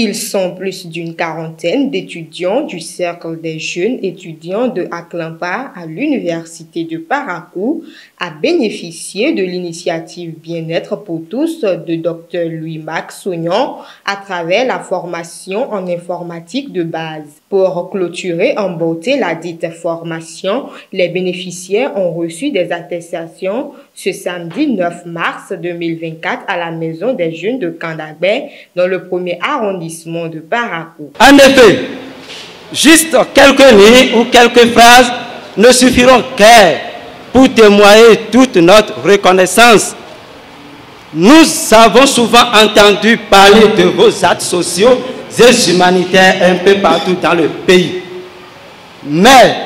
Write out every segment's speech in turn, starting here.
Ils sont plus d'une quarantaine d'étudiants du Cercle des jeunes étudiants de Aklampa à l'Université de Parakou à bénéficier de l'initiative Bien-être pour tous de Dr Louis-Max Sognon à travers la formation en informatique de base. Pour clôturer en beauté la dite formation, les bénéficiaires ont reçu des attestations ce samedi 9 mars 2024 à la Maison des jeunes de Kandabé dans le premier arrondissement de Parakou. En effet, juste quelques lignes ou quelques phrases ne suffiront guère pour témoigner toute notre reconnaissance. Nous avons souvent entendu parler de vos actes sociaux et humanitaires un peu partout dans le pays. Mais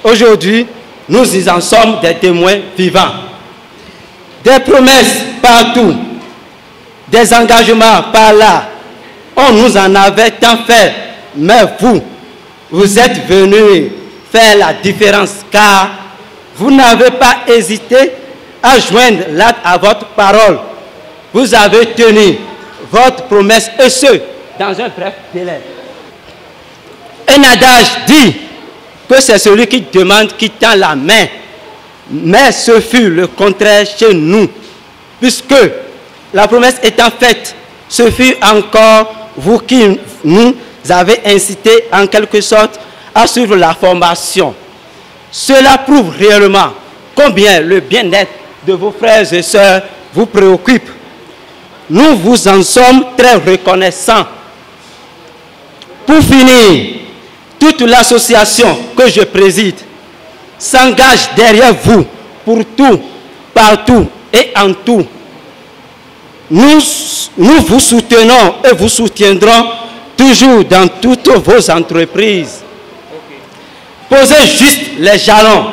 aujourd'hui, nous y en sommes des témoins vivants. Des promesses partout, des engagements par là. On nous en avait tant fait, mais vous êtes venus faire la différence car vous n'avez pas hésité à joindre l'acte à votre parole. Vous avez tenu votre promesse et ce, dans un bref délai. Un adage dit que c'est celui qui demande qui tend la main. Mais ce fut le contraire chez nous, puisque la promesse étant faite, ce fut encore vous qui nous avez incité en quelque sorte à suivre la formation. Cela prouve réellement combien le bien-être de vos frères et sœurs vous préoccupe. Nous vous en sommes très reconnaissants. Pour finir, toute l'association que je préside s'engage derrière vous pour tout, partout et en tout. Nous vous soutenons et vous soutiendrons toujours dans toutes vos entreprises. Posez juste les jalons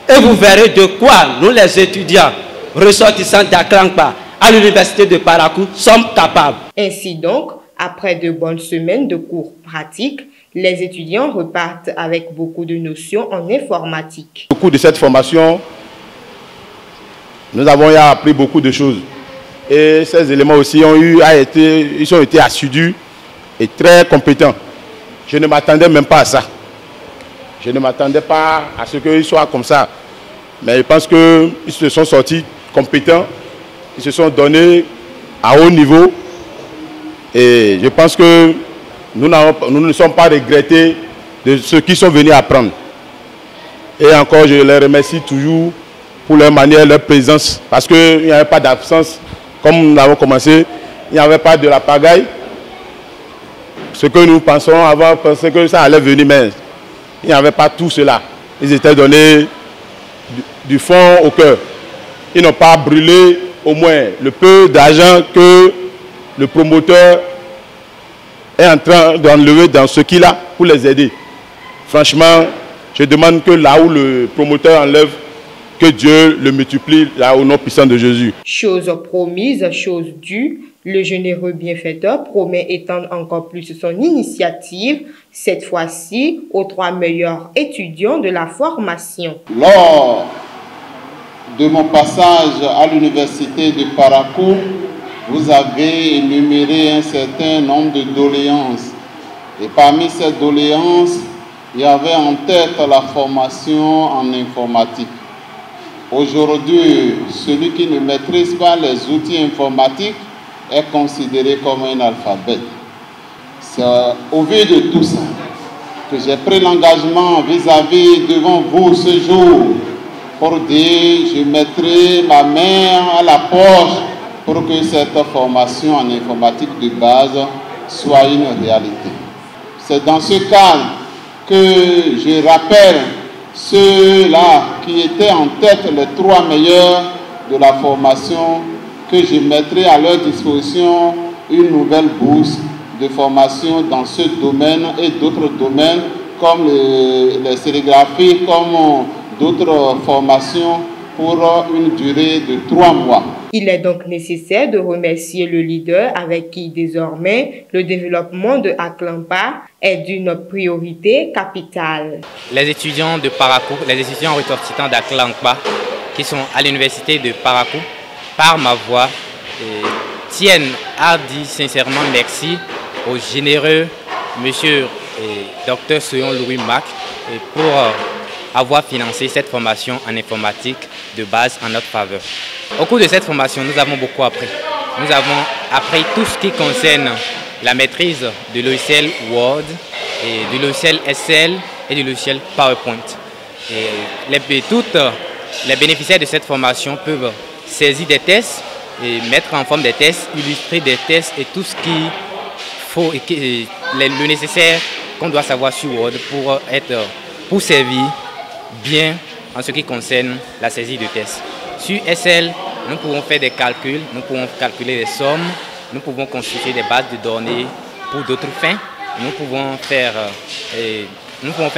et vous verrez de quoi nous les étudiants ressortissants d'Aklampa à l'Université de Parakou sommes capables. Ainsi donc, après de bonnes semaines de cours pratiques, les étudiants repartent avec beaucoup de notions en informatique. Au cours de cette formation, nous avons appris beaucoup de choses. Et ces éléments aussi ils ont été assidus et très compétents. Je ne m'attendais même pas à ça. Je ne m'attendais pas à ce qu'ils soient comme ça. Mais je pense qu'ils se sont sortis compétents. Ils se sont donnés à haut niveau. Et je pense que nous ne sommes pas regrettés de ce qu'ils sont venus apprendre. Et encore, je les remercie toujours pour leur manière, leur présence. Parce qu'il n'y avait pas d'absence. Comme nous l'avons commencé, il n'y avait pas de la pagaille. Ce que nous pensons avant, pensait que ça allait venir, mais il n'y avait pas tout cela. Ils étaient donnés du fond au cœur. Ils n'ont pas brûlé au moins le peu d'argent que le promoteur est en train d'enlever dans ce qu'il a pour les aider. Franchement, je demande que là où le promoteur enlève, que Dieu le multiplie là au nom puissant de Jésus. Chose promise, chose due, le généreux bienfaiteur promet étendre encore plus son initiative, cette fois-ci aux 3 meilleurs étudiants de la formation. Lors de mon passage à l'université de Parakou, vous avez énuméré un certain nombre de doléances. Et parmi ces doléances, il y avait en tête la formation en informatique. Aujourd'hui, celui qui ne maîtrise pas les outils informatiques est considéré comme un analphabète. C'est au vu de tout ça que j'ai pris l'engagement vis-à-vis devant vous ce jour pour dire je mettrai ma main à la poche pour que cette formation en informatique de base soit une réalité. C'est dans ce cadre que je rappelle ceux-là qui étaient en tête, les 3 meilleurs de la formation, que je mettrai à leur disposition une nouvelle bourse de formation dans ce domaine et d'autres domaines comme les sérigraphies, comme d'autres formations pour une durée de 3 mois. Il est donc nécessaire de remercier le leader avec qui désormais le développement de Aklampa est d'une priorité capitale. Les étudiants de Parakou, les étudiants ressortissants d'Aklampa qui sont à l'université de Parakou, par ma voix, tiennent à dire sincèrement merci au généreux monsieur et docteur Soyon Louis Mac pour avoir financé cette formation en informatique de base en notre faveur. Au cours de cette formation, nous avons beaucoup appris. Nous avons appris tout ce qui concerne la maîtrise du logiciel Word, et du logiciel Excel et du logiciel PowerPoint. Et toutes les bénéficiaires de cette formation peuvent saisir des tests et mettre en forme des tests, illustrer des tests et tout ce qu'il faut, le nécessaire qu'on doit savoir sur Word pour servir bien en ce qui concerne la saisie de tests. Sur Excel, nous pouvons faire des calculs, nous pouvons calculer des sommes, nous pouvons constituer des bases de données pour d'autres fins, nous pouvons faire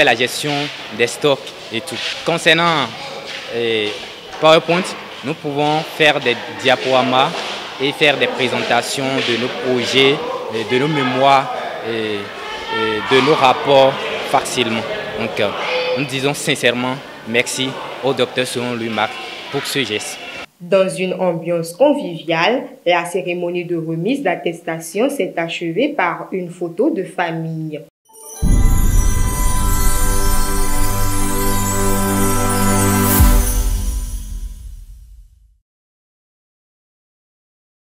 la gestion des stocks et tout. Concernant PowerPoint, nous pouvons faire des diaporamas et faire des présentations de nos projets, de nos mémoires et de nos rapports facilement. Donc, nous disons sincèrement merci au docteur Soyon Louis Mac pour ce geste. Dans une ambiance conviviale, la cérémonie de remise d'attestation s'est achevée par une photo de famille.